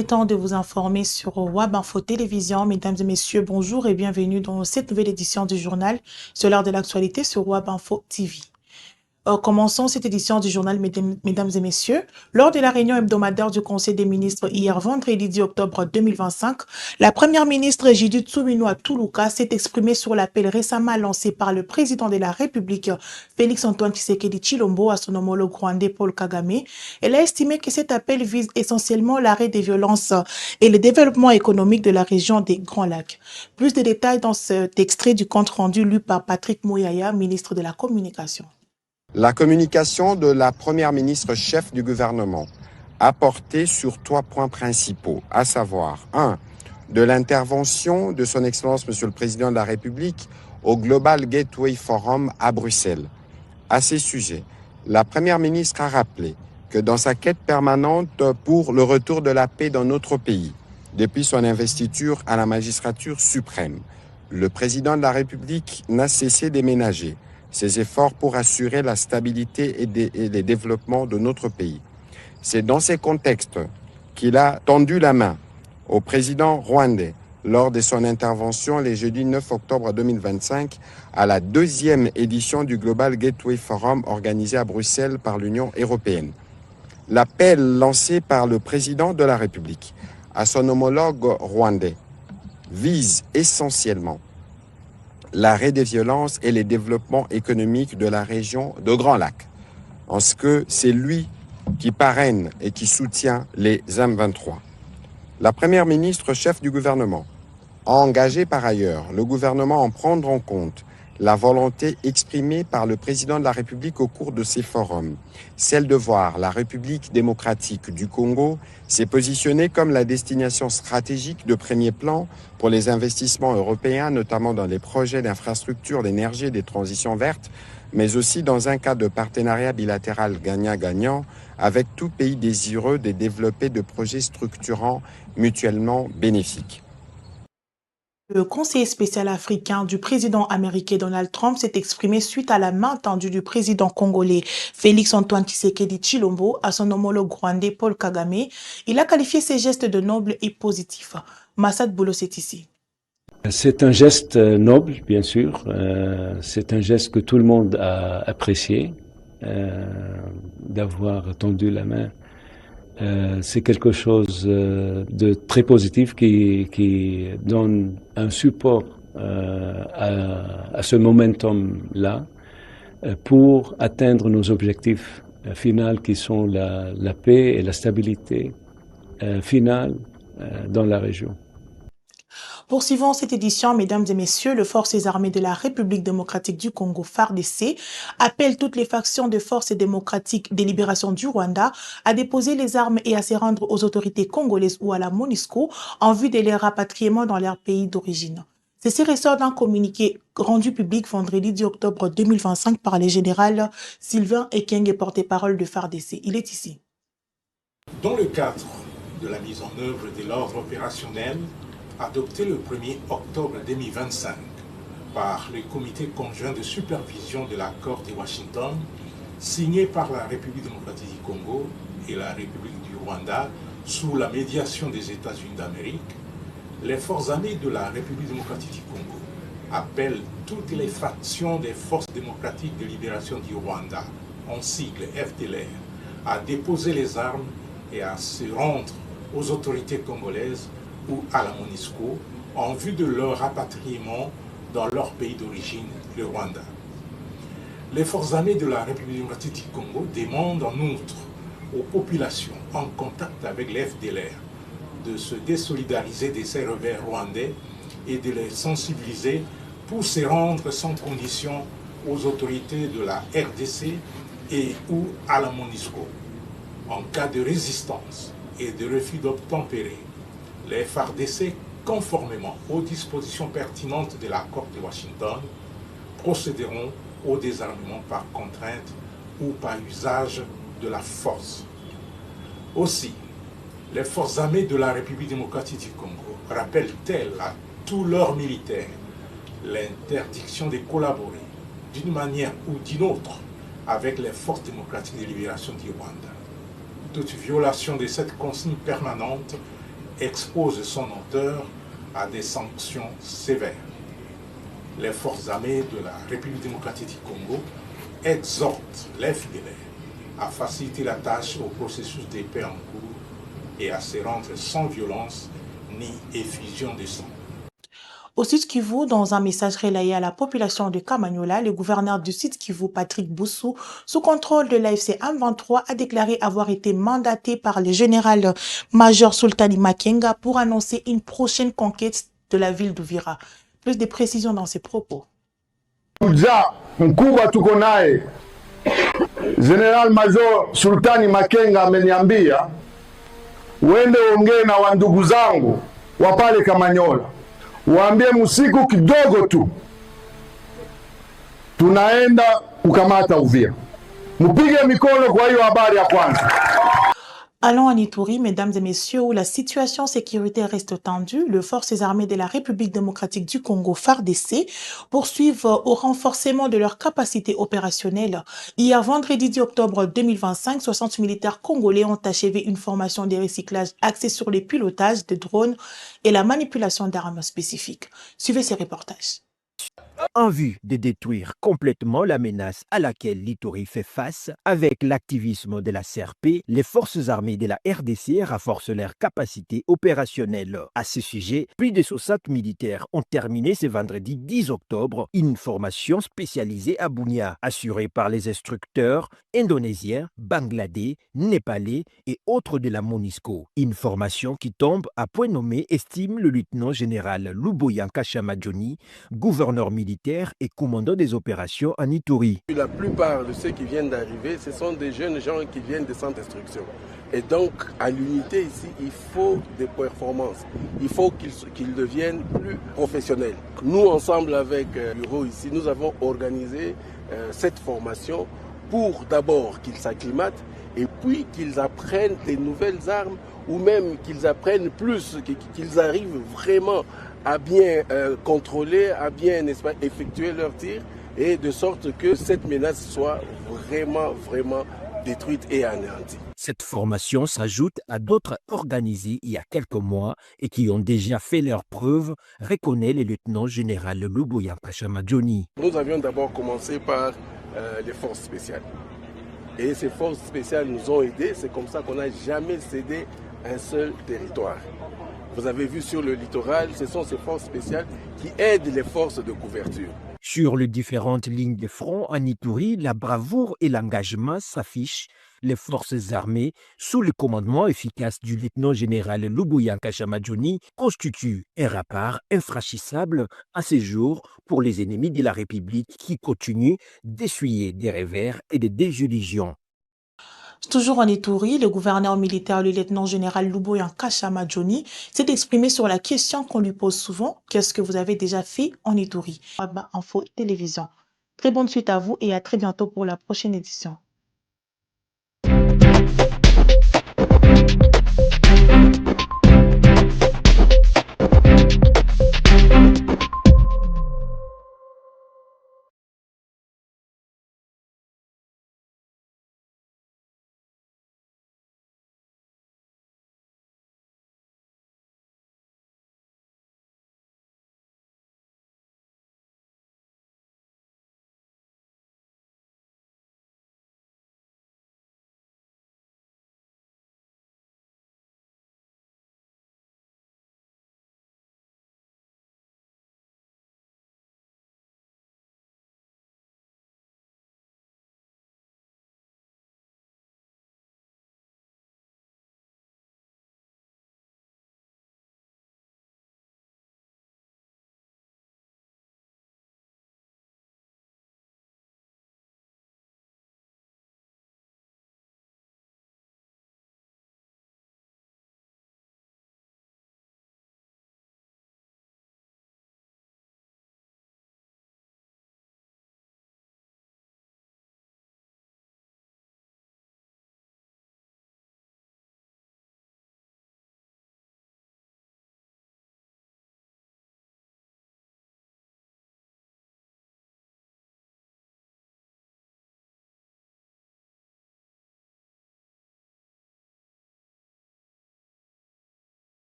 est temps de vous informer sur WAB Info Télévision. Mesdames et messieurs, bonjour et bienvenue dans cette nouvelle édition du journal sur l'heure de l'actualité sur WAB Info TV. Commençons cette édition du journal, mesdames et messieurs. Lors de la réunion hebdomadaire du Conseil des ministres hier vendredi 10 octobre 2025, la première ministre Judith Suminwa Tuluka s'est exprimée sur l'appel récemment lancé par le président de la République, Félix-Antoine Tshisekedi Tshilombo, à son homologue rwandais Paul Kagame. Elle a estimé que cet appel vise essentiellement l'arrêt des violences et le développement économique de la région des Grands Lacs. Plus de détails dans cet extrait du compte rendu lu par Patrick Mouyaya, ministre de la Communication. La communication de la première ministre chef du gouvernement a porté sur 3 points principaux, à savoir 1. De l'intervention de son Excellence Monsieur le Président de la République au Global Gateway Forum à Bruxelles. À ces sujets, la première ministre a rappelé que dans sa quête permanente pour le retour de la paix dans notre pays, depuis son investiture à la magistrature suprême, le Président de la République n'a cessé de ménager ses efforts pour assurer la stabilité et le développement de notre pays. C'est dans ces contextes qu'il a tendu la main au président rwandais lors de son intervention le jeudi 9 octobre 2025 à la 2e édition du Global Gateway Forum organisé à Bruxelles par l'Union européenne. L'appel lancé par le président de la République à son homologue rwandais vise essentiellement l'arrêt des violences et le développement économique de la région de Grands Lacs, en ce que c'est lui qui parraine et qui soutient les M23. La première ministre chef du gouvernement a engagé par ailleurs le gouvernement à en prendre en compte la volonté exprimée par le président de la République au cours de ces forums, celle de voir la République démocratique du Congo s'est positionnée comme la destination stratégique de premier plan pour les investissements européens, notamment dans les projets d'infrastructures d'énergie et des transitions vertes, mais aussi dans un cadre de partenariat bilatéral gagnant-gagnant avec tout pays désireux de développer de projets structurants mutuellement bénéfiques. Le conseiller spécial africain du président américain Donald Trump s'est exprimé suite à la main tendue du président congolais Félix-Antoine Tshisekedi Tshilombo à son homologue rwandais Paul Kagame. Il a qualifié ces gestes de nobles et positifs. Massad Boulo, c'est ici. C'est un geste noble, bien sûr. C'est un geste que tout le monde a apprécié, d'avoir tendu la main. C'est quelque chose de très positif qui donne un support à ce momentum-là pour atteindre nos objectifs finaux qui sont la paix et la stabilité finale dans la région. Poursuivons cette édition, mesdames et messieurs, les forces armées de la République démocratique du Congo, FARDC, appellent toutes les factions de forces démocratiques de libération du Rwanda à déposer les armes et à se rendre aux autorités congolaises ou à la MONUSCO en vue de leur rapatriement dans leur pays d'origine. Ceci ressort d'un communiqué rendu public vendredi 10 octobre 2025 par le général Sylvain Ekenge, porte-parole de FARDC. Il est ici. Dans le cadre de la mise en œuvre de l'ordre opérationnel adopté le 1er octobre 2025 par le comité conjoint de supervision de l'accord de Washington, signé par la République démocratique du Congo et la République du Rwanda sous la médiation des États-Unis d'Amérique, les forces armées de la République démocratique du Congo appellent toutes les factions des forces démocratiques de libération du Rwanda, en sigle FDLR, à déposer les armes et à se rendre aux autorités congolaises ou à la MONUSCO en vue de leur rapatriement dans leur pays d'origine, le Rwanda. Les forces armées de la République démocratique du Congo demandent en outre aux populations en contact avec les FDLR de se désolidariser de ces rebelles rwandais et de les sensibiliser pour se rendre sans condition aux autorités de la RDC et ou à la MONUSCO. En cas de résistance et de refus d'obtempérer, les FARDC, conformément aux dispositions pertinentes de l'accord de Washington, procéderont au désarmement par contrainte ou par usage de la force. Aussi, les forces armées de la République démocratique du Congo rappellent-elles à tous leurs militaires l'interdiction de collaborer d'une manière ou d'une autre avec les forces démocratiques de libération du Rwanda. Toute violation de cette consigne permanente expose son auteur à des sanctions sévères. Les forces armées de la République démocratique du Congo exhortent les fidèles à faciliter la tâche au processus de paix en cours et à se rendre sans violence ni effusion de sang. Au Sud Kivu, dans un message relayé à la population de Kamanyola, le gouverneur du Sud Kivu, Patrick Boussou, sous contrôle de l'AFC M23, a déclaré avoir été mandaté par le général-major Sultani Makenga pour annoncer une prochaine conquête de la ville d'Uvira. Plus de précisions dans ses propos. Mkubwa tuko naye General-Major Sultani Makenga ameniambia uende ongee na wandugu zangu wa pale Kamanyola, waambie musiku kidogo tu tunaenda kukamata Uvira. Mupige mikono kwa hiyo habari ya kwanza. Allons en Ituri, mesdames et messieurs, où la situation sécuritaire reste tendue, les forces armées de la République démocratique du Congo, FARDC, poursuivent au renforcement de leurs capacités opérationnelles. Hier, vendredi 10 octobre 2025, 60 militaires congolais ont achevé une formation de recyclage axée sur le pilotage de drones et la manipulation d'armes spécifiques. Suivez ces reportages. En vue de détruire complètement la menace à laquelle l'Ituri fait face, avec l'activisme de la CRP, les forces armées de la RDC renforcent leurs capacités opérationnelles. À ce sujet, plus de 60 militaires ont terminé ce vendredi 10 octobre une formation spécialisée à Bunia, assurée par les instructeurs indonésiens, bangladais, népalais et autres de la MONUSCO. Une formation qui tombe à point nommé, estime le lieutenant-général Luboyanka Chamadjoni, gouverneur militaire et commandant des opérations en Ituri. La plupart de ceux qui viennent d'arriver, ce sont des jeunes gens qui viennent de centres d'instruction. Et donc, à l'unité ici, il faut des performances. Il faut qu'ils deviennent plus professionnels. Nous, ensemble avec le bureau ici, nous avons organisé cette formation pour d'abord qu'ils s'acclimatent et puis qu'ils apprennent des nouvelles armes ou même qu'ils apprennent plus, qu'ils arrivent vraiment à bien contrôler, à bien, n'est-ce pas, effectuer leurs tirs et de sorte que cette menace soit vraiment détruite et anéantie. Cette formation s'ajoute à d'autres organisées il y a quelques mois et qui ont déjà fait leurs preuves, reconnaît le lieutenant-général Luboyanka Chamadjoni. Nous avions d'abord commencé par les forces spéciales. Et ces forces spéciales nous ont aidés. C'est comme ça qu'on n'a jamais cédé un seul territoire. Vous avez vu sur le littoral, ce sont ces forces spéciales qui aident les forces de couverture. Sur les différentes lignes de front en Ituri, la bravoure et l'engagement s'affichent. Les forces armées, sous le commandement efficace du lieutenant-général Luboyanka Chamadjoni, constituent un rempart infranchissable à ce jour pour les ennemis de la République qui continuent d'essuyer des revers et des désillusions. Toujours en Ituri, le gouverneur militaire, le lieutenant-général Luboyanka Chamadjoni, s'est exprimé sur la question qu'on lui pose souvent: qu'est-ce que vous avez déjà fait en Ituri? Info Télévision. Très bonne suite à vous et à très bientôt pour la prochaine édition.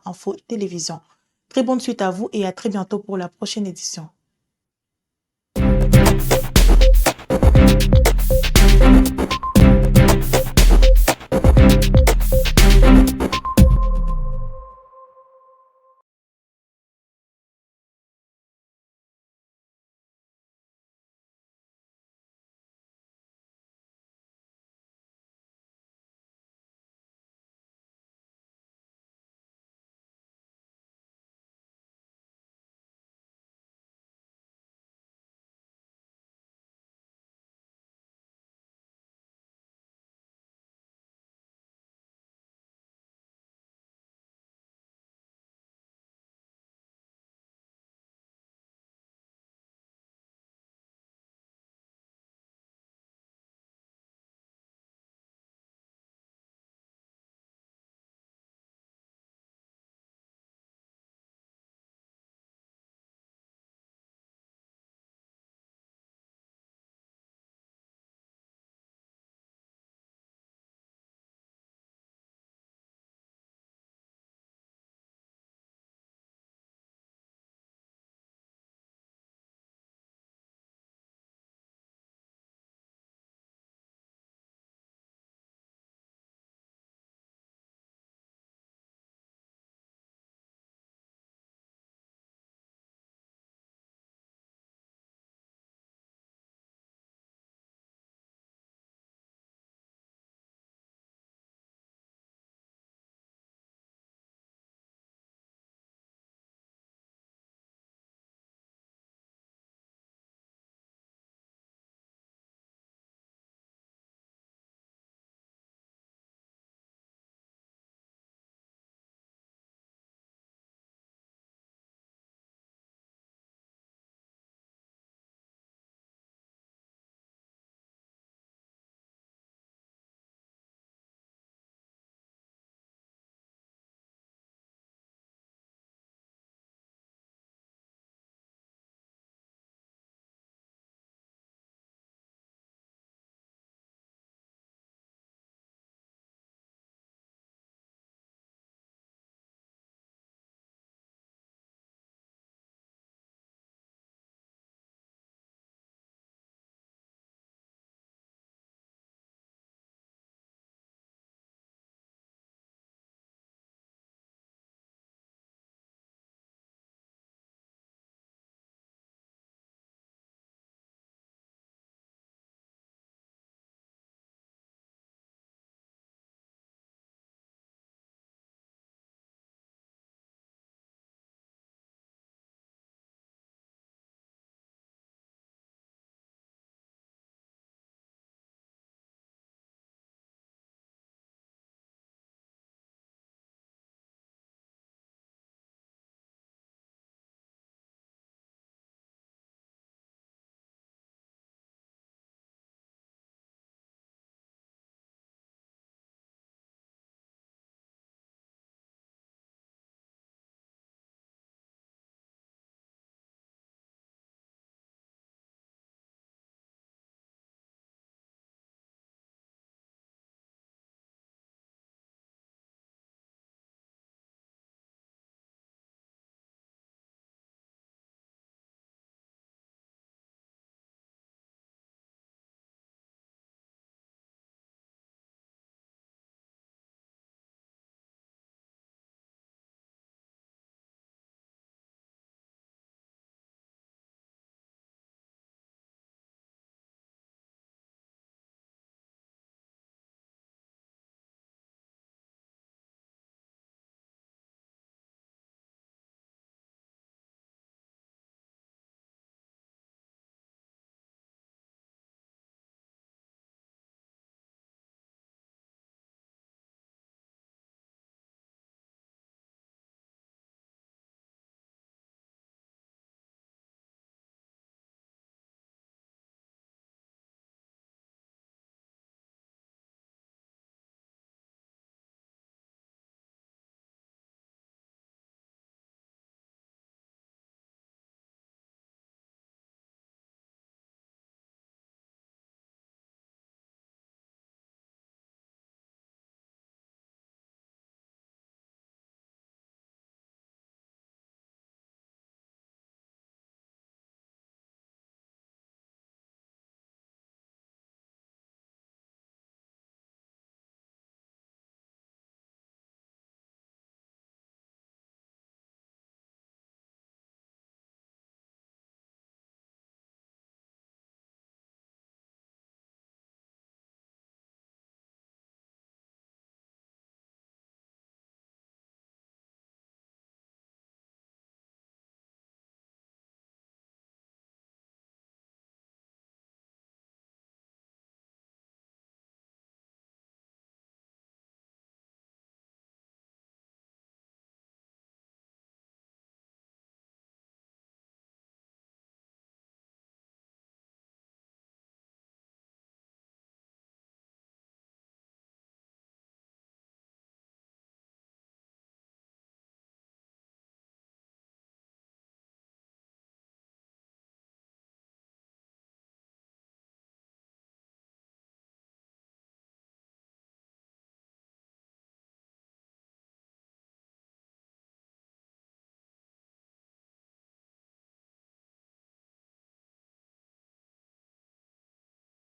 Info Télévision. Très bonne suite à vous et à très bientôt pour la prochaine édition.